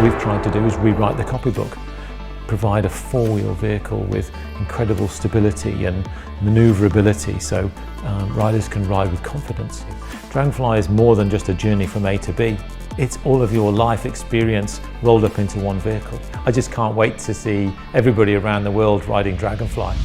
we've tried to do is rewrite the copybook, provide a four-wheel vehicle with incredible stability and maneuverability so riders can ride with confidence. Dragonfly is more than just a journey from A to B. It's all of your life experience rolled up into one vehicle. I just can't wait to see everybody around the world riding Dragonfly.